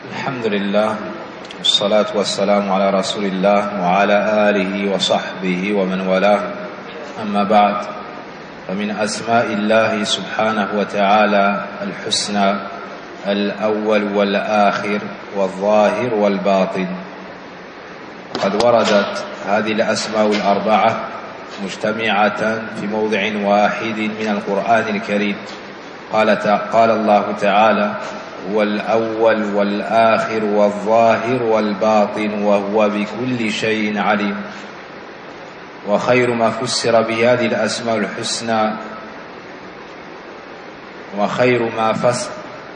الحمد لله والصلاة والسلام على رسول الله وعلى آله وصحبه ومن والاه أما بعد فمن أسماء الله سبحانه وتعالى الحسنى الأول والآخر والظاهر والباطن. قد وردت هذه الأسماء الأربعة مجتمعة في موضع واحد من القرآن الكريم. قال الله تعالى: هو الأول والآخر والظاهر والباطن وهو بكل شيء عليم. وخير ما فسر بهذه الأسماء الحسنى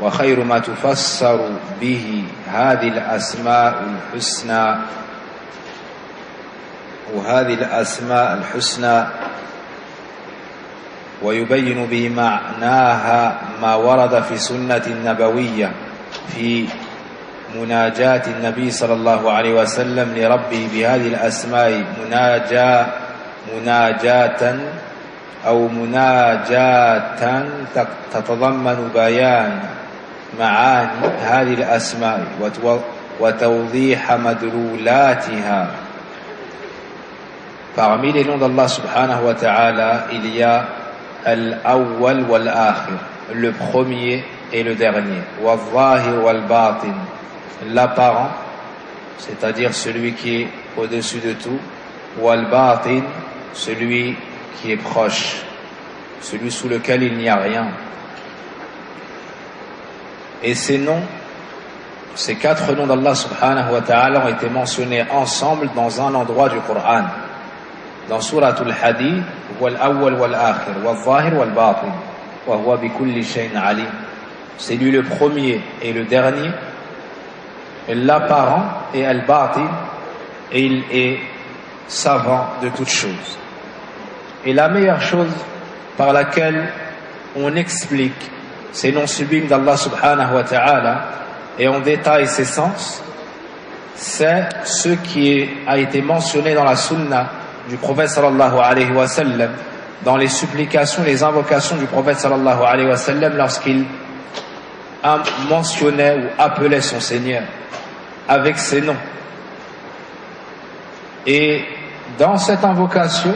وخير ما تفسر به هذه الأسماء الحسنى ويبين بمعناها ما ورد في سنة النبوية في مناجاة النبي صلى الله عليه وسلم لربه بهذه الأسماء مناجاة تتضمن بيان معاني هذه الأسماء وتوضيح مدلولاتها. Parmi les noms d'Allah subhanahu wa ta'ala, il y a Al-Awwal wal-Akhir, le premier et le dernier. Wal-Zahir wal-Batin, l'apparent, c'est-à-dire celui qui est au-dessus de tout. Wal-Batin, celui qui est proche, celui sous lequel il n'y a rien. Et ces noms, ces quatre noms d'Allah subhanahu wa ta'ala ont été mentionnés ensemble dans un endroit du Coran. Dans Surat al-Hadid, wal-awwal wal-akhir, wal-zahir wal-batin, wa huwa bi kulli shay'in alim. C'est lui le premier et le dernier, l'apparent et al-batin, et il est savant de toutes choses. Et la meilleure chose par laquelle on explique ces noms sublimes d'Allah subhanahu wa ta'ala et on détaille ses sens, c'est ce qui a été mentionné dans la sunna du prophète sallallahu alayhi wa sallam, dans les supplications, les invocations du prophète sallallahu alayhi wa sallam lorsqu'il mentionnait ou appelait son Seigneur avec ses noms. Et dans cette invocation,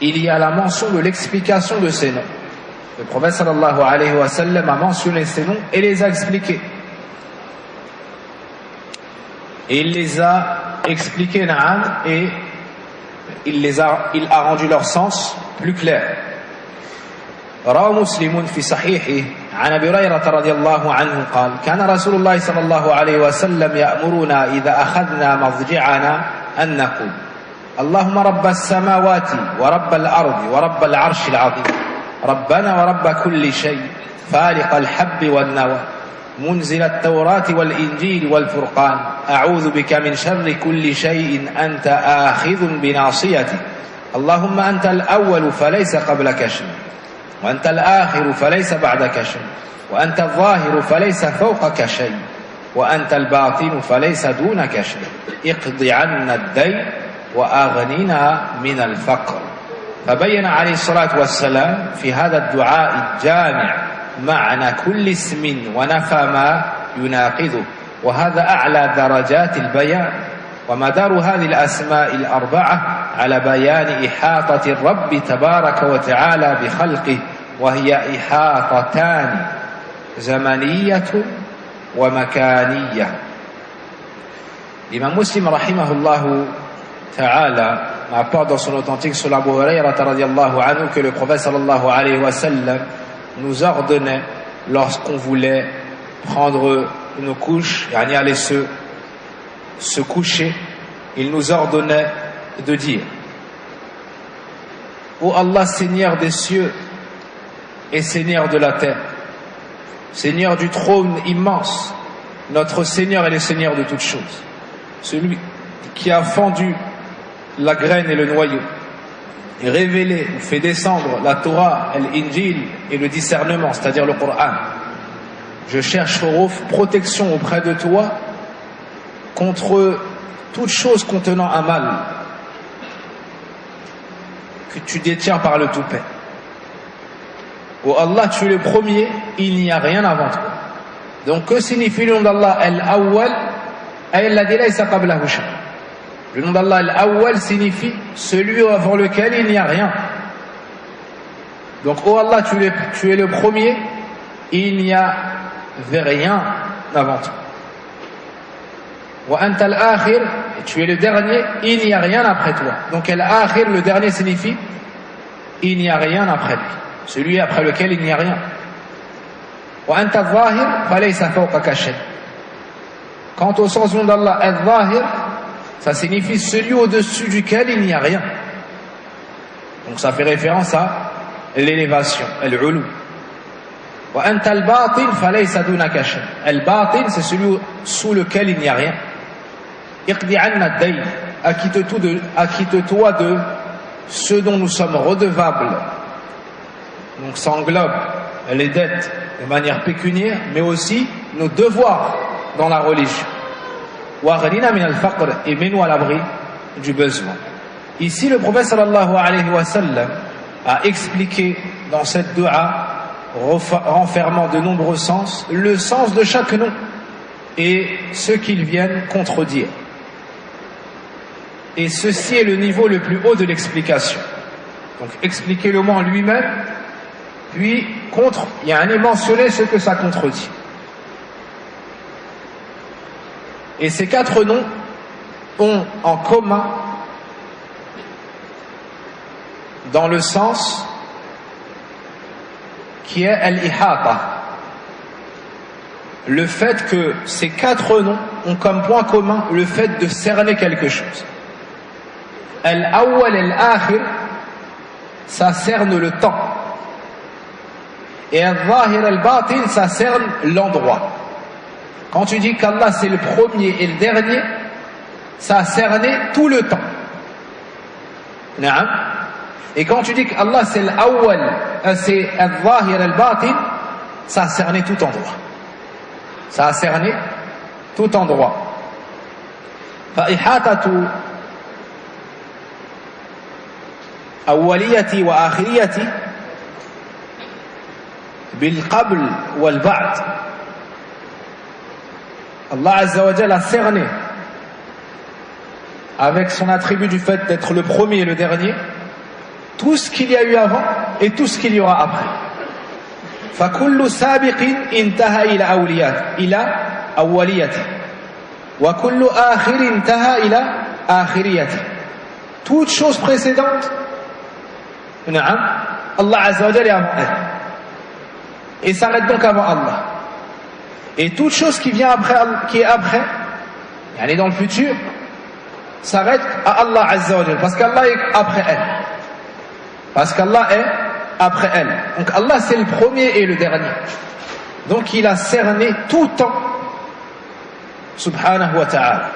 il y a la mention de l'explication de ces noms. Le prophète sallallahu alayhi wa sallam a mentionné ces noms et les a expliqués. Et il les a expliqués, na'am, et il a rendu leur sens plus clair. روى مسلم في صحيحه عن أبي هريرة رضي الله عنه قال: كان رسول الله صلى الله عليه وسلم يأمرنا إذا أخذنا مضجعنا أن نقول: اللهم رب السماوات ورب الأرض ورب العرش العظيم ربنا ورب كل شيء فالق الحب والنوى منزل التوراة والإنجيل والفرقان أعوذ بك من شر كل شيء أنت آخذ بناصيتي اللهم أنت الأول فليس قبلك شيء وأنت الآخر فليس بعدك شيء وأنت الظاهر فليس فوقك شيء وأنت الباطن فليس دونك شيء اقض عنا الدين وأغننا من الفقر. فبين عليه الصلاة والسلام في هذا الدعاء الجامع معنى كل اسم ونفى ما يناقضه، وهذا أعلى درجات البيان. ومدار هذه الأسماء الأربعة على بيان إحاطة الرب تبارك وتعالى بخلقه، وهي إحاطتان زمنية ومكانية. L'imam Muslim rahimahullahu ta'ala rapporte dans son authentique sur l'Abu Hurayrata radiyallahu anhu que le prophète sallallahu alayhi wa sallam nous ordonnait, lorsqu'on voulait prendre nos couches, yani aller se coucher, il nous ordonnait de dire: ô Allah, Seigneur des cieux et Seigneur de la terre, Seigneur du trône immense, notre Seigneur et le Seigneur de toutes choses, celui qui a fendu la graine et le noyau, et révélé ou fait descendre la Torah, l'Injil et le discernement, c'est-à-dire le Coran. Je cherche protection auprès de toi contre toute chose contenant un mal que tu détiens par le Tout-Paix. Ô Allah, tu es le premier, il n'y a rien avant toi. Donc que signifie le nom d'Allah Al-Awwal? Le nom d'Allah Al-Awwal signifie celui avant lequel il n'y a rien. Donc oh Allah, tu es le premier, il n'y avait rien avant toi. Wa anta al-akhir, tu es le dernier, il n'y a rien après toi. Donc al-akhir, le dernier signifie il n'y a rien après lui, celui après lequel il n'y a rien. Wa anta al-zahir falaysa fawqaka shay. Quant au sens du nom d'Allah al-zahir, ça signifie celui au-dessus duquel il n'y a rien. Donc ça fait référence à l'élévation, al-ulu. Wa anta al-batin falaysa dunaka shay. Al-batin, c'est celui sous lequel il n'y a rien. Iqdi anna ad-dayn, acquitte-toi de ce dont nous sommes redevables. Donc ça englobe les dettes de manière pécuniaire, mais aussi nos devoirs dans la religion. Wa ghnina min al-faqr, et mets-nous à l'abri du besoin. Ici, le prophète sallallahu alayhi wa sallam a expliqué dans cette dua, renfermant de nombreux sens, le sens de chaque nom et ce qu'ils viennent contredire. Et ceci est le niveau le plus haut de l'explication. Donc expliquer le mot en lui-même, puis il y a un mentionner ce que ça contredit. Et ces quatre noms ont en commun, dans le sens qui est al-ihata, le fait que ces quatre noms ont comme point commun le fait de cerner quelque chose. Al-awwal et al-akhir, ça cerne le temps. Et al-zahir al-batin, ça cerne l'endroit. Quand tu dis qu'Allah c'est le premier et le dernier, ça a cerné tout le temps. Naam. Et quand tu dis qu'Allah c'est l'awwal, c'est al-zahir al-batin, ça a cerné tout endroit. Ça a cerné tout endroit. فإحاطة أوليتي وآخريتي بالقبل والبعد. Allah Azza wa Jalla a cerné avec son attribut du fait d'être le premier et le dernier tout ce qu'il y a eu avant et tout ce qu'il y aura après. فكل سابق انتهى إلى أوليته وكل آخر انتهى إلى آخريته. Toute chose précédente, Allah Azza wa Jalla est avant elle et s'arrête donc avant Allah. Et toute chose qui vient après, qui est après, elle est dans le futur, s'arrête à Allah Azza wa Jalla, parce qu'Allah est après elle. Parce qu'Allah est après elle. Donc Allah c'est le premier et le dernier. Donc il a cerné tout temps, subhanahu wa ta'ala.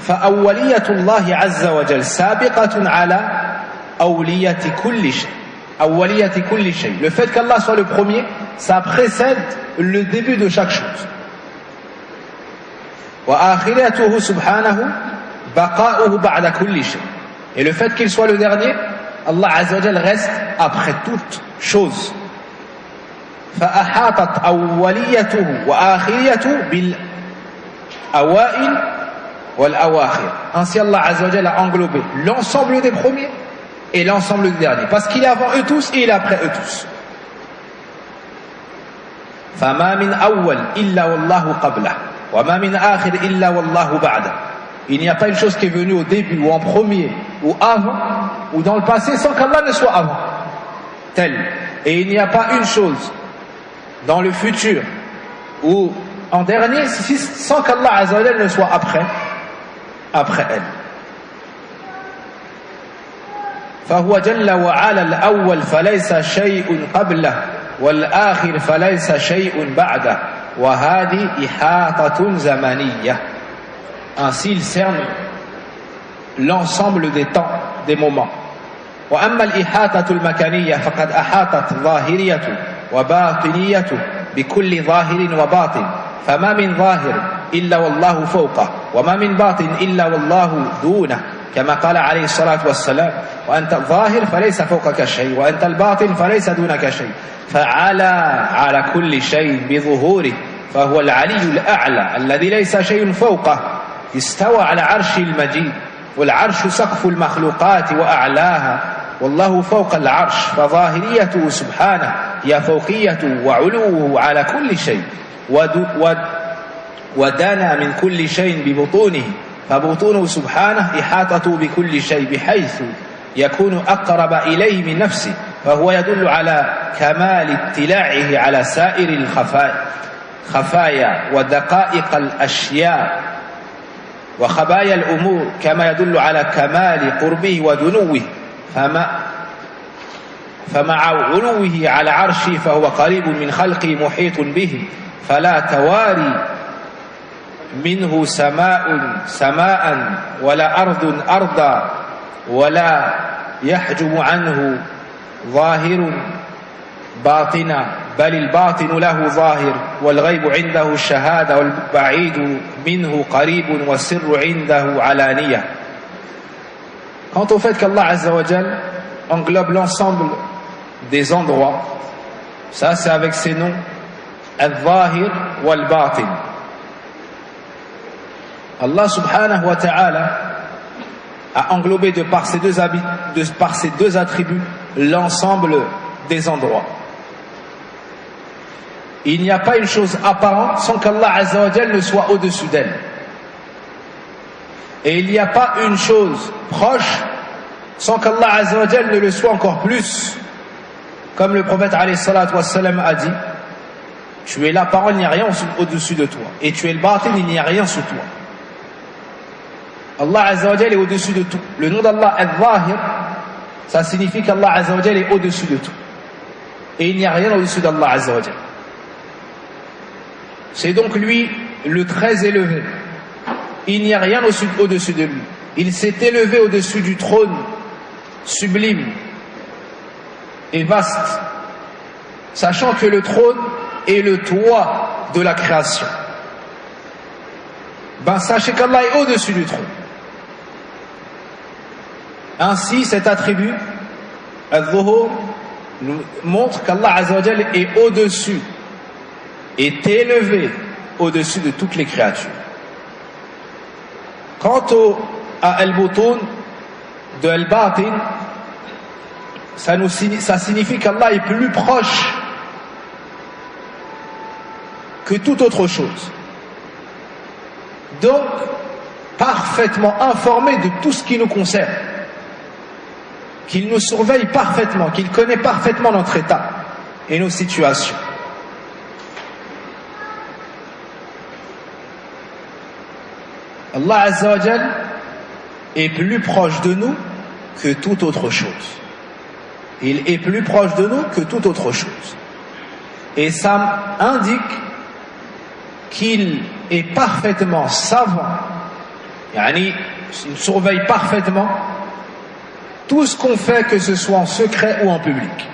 فأولية الله عز وجل سابقة على أولية كل شيء. أولية كل شيء. Le fait qu'Allah soit le premier, ça précède le début de chaque chose. وآخرته سبحانه بقاؤه بعد كل شيء. Et le fait qu'il soit le dernier, Allah Azza wa Jal reste après toute chose. فأحاطت أوليته وآخريته بالأوائل والأواخر. Ainsi Allah Azza wa Jal a englobé l'ensemble des premiers et l'ensemble des derniers, parce qu'il est avant eux tous et il est après eux tous. فما من أول إلا والله قبله وما من آخر إلا والله بعده. Il n'y a pas une chose qui est venue au début ou en premier ou avant ou dans le passé sans qu'Allah ne soit avant. Tel. Et il n'y a pas une chose dans le futur ou en dernier sans qu'Allah Azza wa Jal ne soit après elle. فهو جل وعلا الأول فليس شيء قبله والآخر فليس شيء بعده وهذه إحاطة زمنية. Ainsi il cerne l'ensemble des temps, des moments. وأما الإحاطة المكانية فقد أحاطت ظاهرية وباطنية بكل ظاهر وباطن فما من ظاهر إلا والله فوقه وما من باطن إلا والله دونه كما قال عليه الصلاة والسلام وأنت الظاهر فليس فوقك شيء وأنت الباطن فليس دونك شيء فعلى على كل شيء بظهوره فهو العلي الأعلى الذي ليس شيء فوقه استوى على عرشه المجيد والعرش سقف المخلوقات وأعلاها والله فوق العرش فظاهريته سبحانه هي فوقيته وعلوه على كل شيء ودنا من كل شيء ببطونه فبطونه سبحانه إحاطته بكل شيء بحيث يكون أقرب إليه من نفسه فهو يدل على كمال اطلاعه على سائر الخفايا ودقائق الأشياء وخبايا الأمور كما يدل على كمال قربه ودنوه فمع علوه على عرشه فهو قريب من خلقه محيط به فلا تواري منه سماء ولا أرض أرضا ولا يحجب عنه ظاهر باطنا بل الباطن له ظاهر والغيب عنده الشهادة والبعيد منه قريب والسر عنده علانية. Quant au fait qu'Allah Azza wa Jal englobe l'ensemble des endroits, ça c'est avec ses noms Al-Zahir wal-Batin. Allah subhanahu wa ta'ala a englobé de par ces deux attributs l'ensemble des endroits. Il n'y a pas une chose apparente sans qu'Allah Azza wa Jal ne soit au-dessus d'elle. Et il n'y a pas une chose proche sans qu'Allah Azza wa Jal ne le soit encore plus. Comme le prophète alayhi salatu wassalam a dit, tu es la parole, il n'y a rien au-dessus de toi. Et tu es le batin, il n'y a rien sous toi. Allah Azza wa Jal est au-dessus de tout. Le nom d'Allah Al-Zahir, ça signifie qu'Allah Azza wa Jal est au-dessus de tout. Et il n'y a rien au-dessus d'Allah Azza wa Jal. C'est donc lui le très élevé. Il n'y a rien au-dessus de lui. Il s'est élevé au-dessus du trône sublime et vaste, sachant que le trône est le toit de la création. Sachez qu'Allah est au-dessus du trône. Ainsi, cet attribut, Al-Zuhur, nous montre qu'Allah Azza wa Jal est au-dessus, est élevé au-dessus de toutes les créatures. Quant à Al-Butun de Al-Batin, ça signifie qu'Allah est plus proche que toute autre chose. Donc, parfaitement informé de tout ce qui nous concerne, qu'il nous surveille parfaitement, qu'il connaît parfaitement notre état et nos situations. Allah Azza wa Jal est plus proche de nous que toute autre chose. Il est plus proche de nous que toute autre chose. Et ça indique qu'il est parfaitement savant, il surveille parfaitement tout ce qu'on fait, que ce soit en secret ou en public.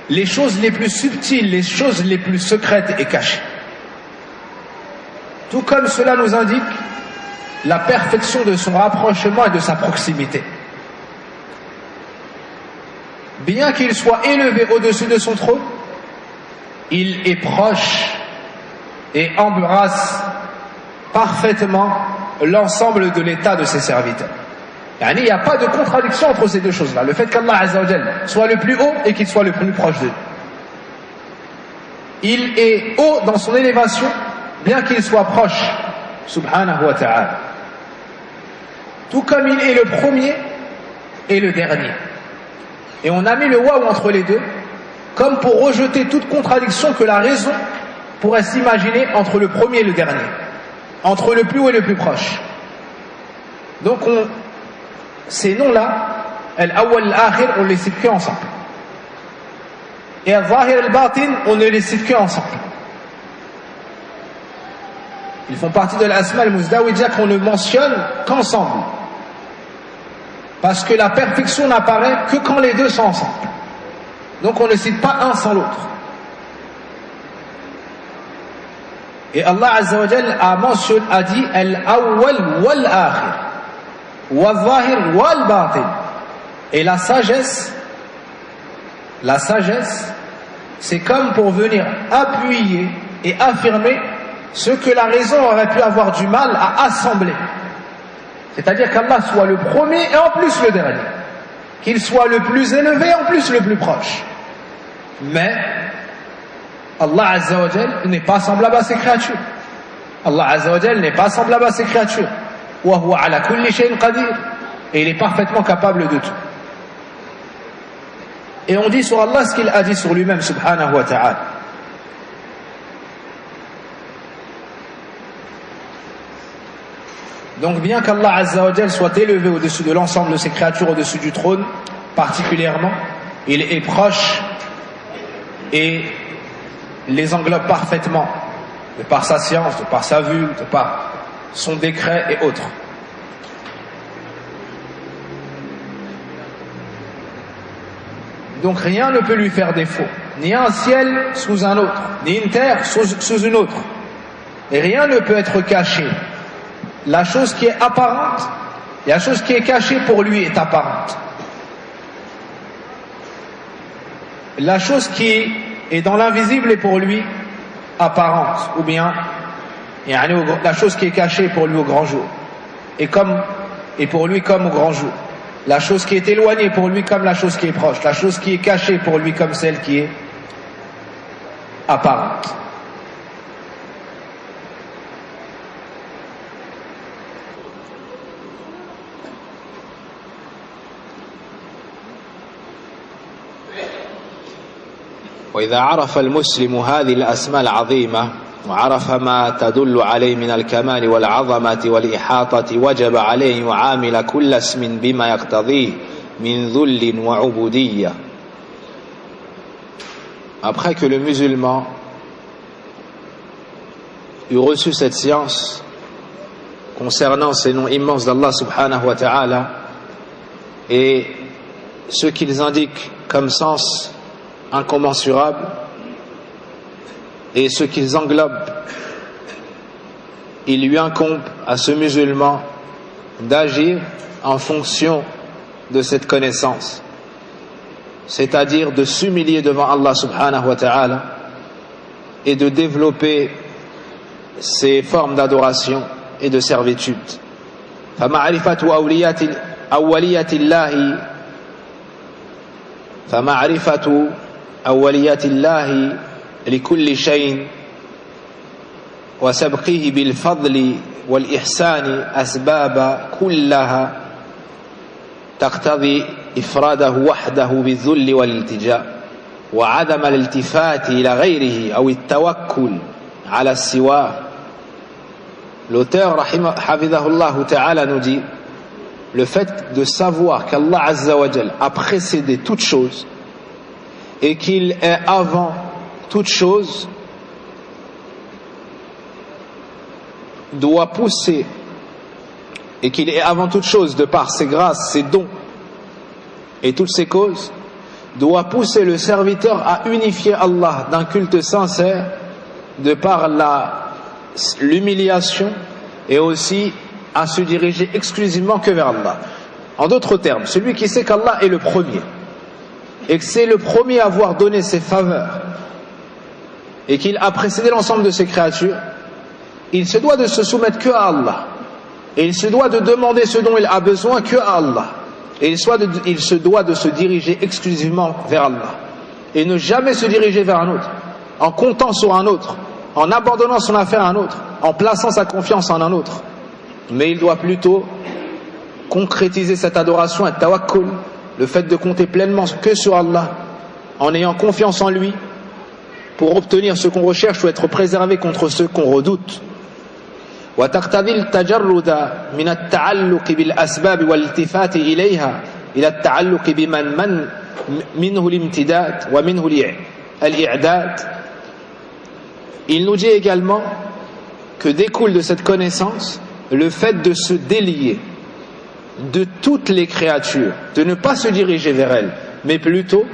Les choses les plus subtiles, les choses les plus secrètes et cachées. Tout comme cela nous indique la perfection de son rapprochement et de sa proximité. Bien qu'il soit élevé au-dessus de son trône, il est proche et embrasse parfaitement l'ensemble de l'état de ses serviteurs. Il n'y a pas de contradiction entre ces deux choses-là. Le fait qu'Allah Azza wa Jal soit le plus haut et qu'il soit le plus proche de nous. Il est haut dans son élévation, bien qu'il soit proche, subhanahu wa ta'ala. Tout comme il est le premier et le dernier. Et on a mis le waouh entre les deux, comme pour rejeter toute contradiction que la raison pourrait s'imaginer entre le premier et le dernier, entre le plus haut et le plus proche. Donc ces noms-là, Al-Awwal et Al-Akhir, on les cite qu'ensemble. Et Al-Zahir et Al-Batin, on ne les cite qu'ensemble. Ils font partie de l'Asma al-Muzdawija qu'on ne mentionne qu'ensemble. Parce que la perfection n'apparaît que quand les deux sont ensemble. Donc on ne cite pas un sans l'autre. Et Allah Azza wa Jal a dit Al-Awwal wal-Akhir. والظاهر والباطن. Et la sagesse, c'est comme pour venir appuyer et affirmer ce que la raison aurait pu avoir du mal à assembler. C'est-à-dire qu'Allah soit le premier et en plus le dernier. Qu'il soit le plus élevé et en plus le plus proche. Mais Allah Azza wa Jal n'est pas semblable à ses créatures. Allah Azza wa Jal n'est pas semblable à ses créatures. Wa huwa ala kulli shay'in qadir. Et il est parfaitement capable de tout. Et on dit sur Allah ce qu'il a dit sur lui-même, subhanahu wa ta'ala. Donc bien qu'Allah Azza wa Jal soit élevé au-dessus de l'ensemble de ses créatures, au-dessus du trône, particulièrement, il est proche et les englobe parfaitement, de par sa science, de par sa vue, de par son décret et autres. Donc rien ne peut lui faire défaut, ni un ciel sous un autre, ni une terre sous une autre. Et rien ne peut être caché. La chose qui est apparente, et la chose qui est cachée pour lui est apparente. La chose qui est dans l'invisible est pour lui apparente, ou bien la chose qui est cachée pour lui au grand jour, et pour lui comme au grand jour. La chose qui est éloignée pour lui comme la chose qui est proche. La chose qui est cachée pour lui comme celle qui est apparente. وإذا عرف المسلم هذه الأسماء العظيمة وعرف ما تدل عليه من الكمال والعظمة والإحاطة وجب عليه يعامل كل اسم بما يقتضيه من ذل وعبودية. Après que le musulman eut reçu cette science concernant ces noms immenses d'Allah subhanahu wa ta'ala et ce qu'ils indiquent comme sens incommensurable et ce qu'ils englobent, il lui incombe à ce musulman d'agir en fonction de cette connaissance, c'est-à-dire de s'humilier devant Allah subhanahu wa ta'ala et de développer ces formes d'adoration et de servitude. فمعرفة أوليات الله لكل شيء وسبقه بالفضل والإحسان أسباب كلها تقتضي إفراده وحده بالذل والالتجاء وعدم الالتفات إلى غيره أو التوكل على السواه. L'auteur hafidhahullah ta'ala nous dit le fait de savoir qu'Allah Azza wa Jal a précédé toute chose et qu'il est avant toute chose doit pousser, et qu'il est avant toute chose de par ses grâces, ses dons et toutes ses causes, doit pousser le serviteur à unifier Allah d'un culte sincère de par l'humiliation et aussi à se diriger exclusivement que vers Allah. En d'autres termes, celui qui sait qu'Allah est le premier et que c'est le premier à avoir donné ses faveurs et qu'il a précédé l'ensemble de ses créatures, il se doit de se soumettre que à Allah et il se doit de demander ce dont il a besoin que à Allah et il se doit de se diriger exclusivement vers Allah et ne jamais se diriger vers un autre en comptant sur un autre, en abandonnant son affaire à un autre, en plaçant sa confiance en un autre, mais il doit plutôt concrétiser cette adoration et tawakkul, le fait de compter pleinement que sur Allah, en ayant confiance en lui, pour obtenir ce qu'on recherche ou être préservé contre ce qu'on redoute. وتقتضي التجرد من التعلق بالأسباب والالتفات إليها إلى التعلق بمن منه الامتداد ومنه الإعداد. Il nous dit également que découle de cette connaissance le fait de se délier de toutes les créatures, de ne pas se diriger vers elles, mais plutôt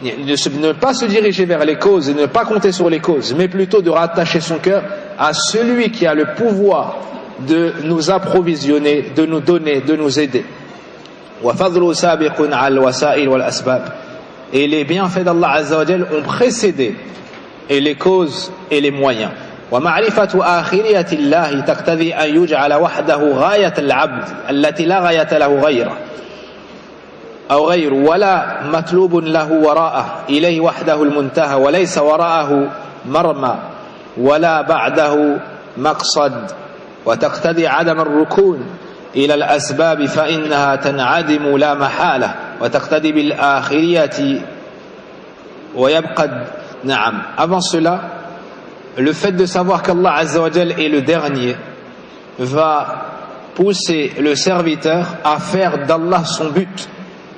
de ne pas se diriger vers les causes et ne pas compter sur les causes, mais plutôt de rattacher son cœur à celui qui a le pouvoir de nous approvisionner, de nous donner, de nous aider. Et les bienfaits d'Allah Azza wa Jal ont précédé et les causes et les moyens. ومعرفة آخرية الله تقتضي أن يجعل وحده غاية العبد التي لا غاية له غيره أو غير ولا مطلوب له وراءه إليه وحده المنتهى وليس وراءه مرمى ولا بعده مقصد وتقتضي عدم الركون إلى الأسباب فإنها تنعدم لا محالة وتقتضي بالآخرية ويبقى نعم. Avant cela, le fait de savoir qu'Allah Azza wa Jal est le dernier va pousser le serviteur à faire d'Allah son but.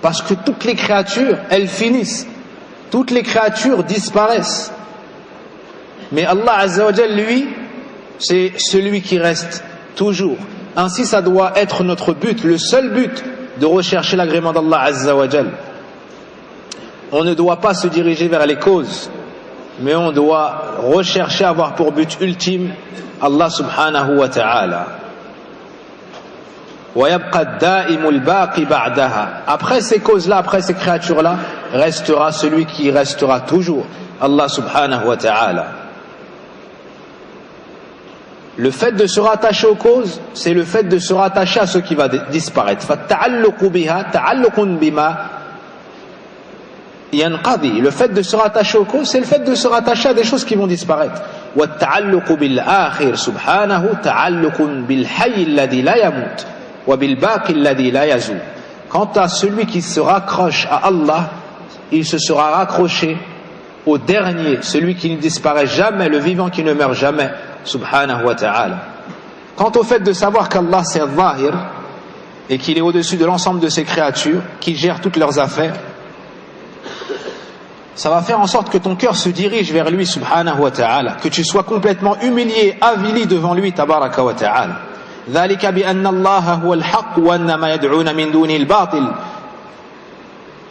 Parce que toutes les créatures, elles finissent. Toutes les créatures disparaissent. Mais Allah Azza wa Jal, lui, c'est celui qui reste toujours. Ainsi, ça doit être notre but, le seul but de rechercher l'agrément d'Allah Azza wa Jal. On ne doit pas se diriger vers les causes, mais on doit rechercher à avoir pour but ultime Allah subhanahu wa ta'ala. Après ces causes-là, après ces créatures-là, restera celui qui restera toujours, Allah subhanahu wa ta'ala. Le fait de se rattacher aux causes, c'est le fait de se rattacher à ce qui va disparaître. Le fait de se rattacher aux causes, c'est le fait de se rattacher à des choses qui vont disparaître. Quant à celui qui se raccroche à Allah, il se sera raccroché au dernier, celui qui ne disparaît jamais, le vivant qui ne meurt jamais, subhanahu wa ta'ala. Quant au fait de savoir qu'Allah c'est Zahir et qu'il est au-dessus de l'ensemble de ses créatures, qu'il gère toutes leurs affaires, ça va faire en sorte que ton cœur se dirige vers lui subhanahu wa ta'ala, que tu sois complètement humilié, avili devant lui tabaraka wa ta'ala. ذلك بأن الله هو الحق وأن ما يدعون من دونه الباطل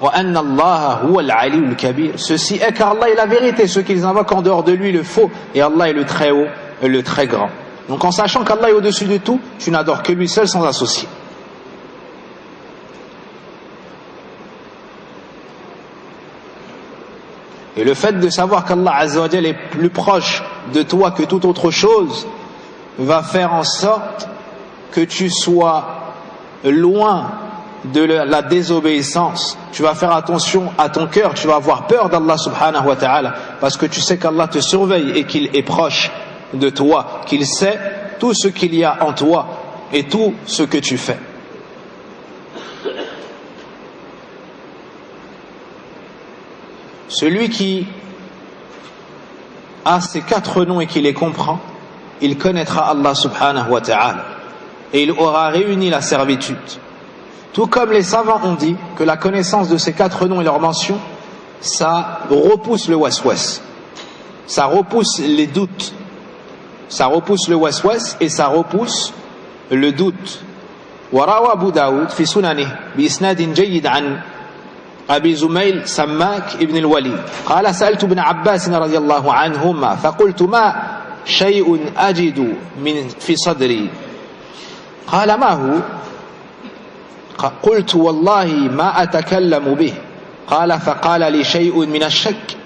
وأن الله هو العلي الكبير. Ceci est car Allah est la vérité, ceux qu'ils invoquent en dehors de lui le faux, et Allah est le très haut et le très grand. Donc en sachant qu'Allah est au-dessus de tout, tu n'adores que lui seul sans associé. Et le fait de savoir qu'Allah Azza wa Jal est plus proche de toi que toute autre chose va faire en sorte que tu sois loin de la désobéissance. Tu vas faire attention à ton cœur, tu vas avoir peur d'Allah subhanahu wa ta'ala, parce que tu sais qu'Allah te surveille et qu'il est proche de toi, qu'il sait tout ce qu'il y a en toi et tout ce que tu fais. Celui qui a ces 4 noms et qui les comprend, il connaîtra Allah subhanahu wa ta'ala et il aura réuni la servitude. Tout comme les savants ont dit que la connaissance de ces 4 noms et leurs mentions, ça repousse le waswas, ça repousse les doutes, ça repousse le waswas et ça repousse le doute. وروى أبو داود في سننه بإسناد جيد عن أبي زميل سماك ابن الوليد قال سألت ابن عباس رضي الله عنهما فقلت ما شيء أجد في صدري قال ما هو قلت والله ما أتكلم به قال فقال لي شيء من الشك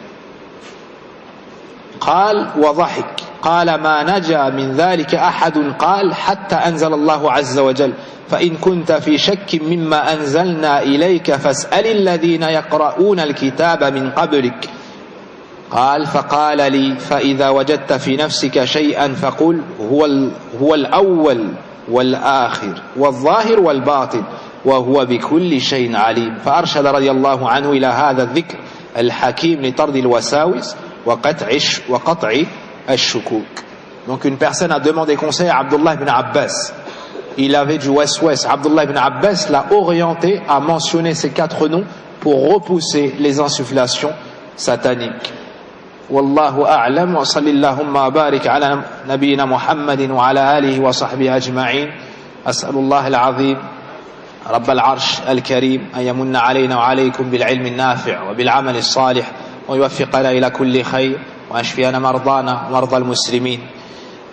قال وضحك قال ما نجا من ذلك أحد قال حتى أنزل الله عز وجل فإن كنت في شك مما أنزلنا إليك فاسأل الذين يقرؤون الكتاب من قبلك قال فقال لي فإذا وجدت في نفسك شيئا فقل هو الأول والآخر والظاهر والباطن وهو بكل شيء عليم فأرشد رضي الله عنه إلى هذا الذكر الحكيم لطرد الوساوس وقطع الشكوك. Donc une personne a demandé conseil à Abdullah ibn Abbas. Il avait du waswas. Abdullah ibn Abbas l'a orienté à mentionner ces 4 noms pour repousser les insufflations sataniques. والله أعلم وصلى اللهم وبارك على نبينا محمد وعلى آله وصحبه أجمعين. أسأل الله العظيم رب العرش الكريم أن يمن علينا وعليكم بالعلم النافع وبالعمل الصالح ويوفقنا إلى كل خير ويشفينا مرضانا ومرضى المسلمين.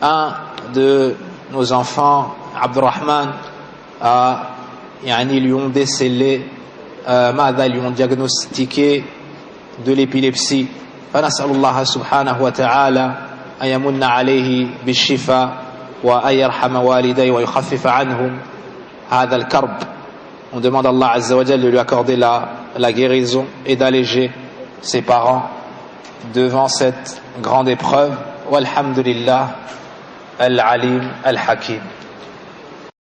Un de nos enfants, Abdurrahman, ils lui ont décelé, ils lui ont diagnostiqué de l'épilepsie. فنسأل الله سبحانه وتعالى أن يمن عليه بالشفاء وأن يرحم والديه ويخفف عنهم هذا الكرب. On demande à Allah Azza wa Jalla de lui accorder la guérison et d'alléger ses parents devant cette grande épreuve. Walhamdulillah al-alim al-hakim.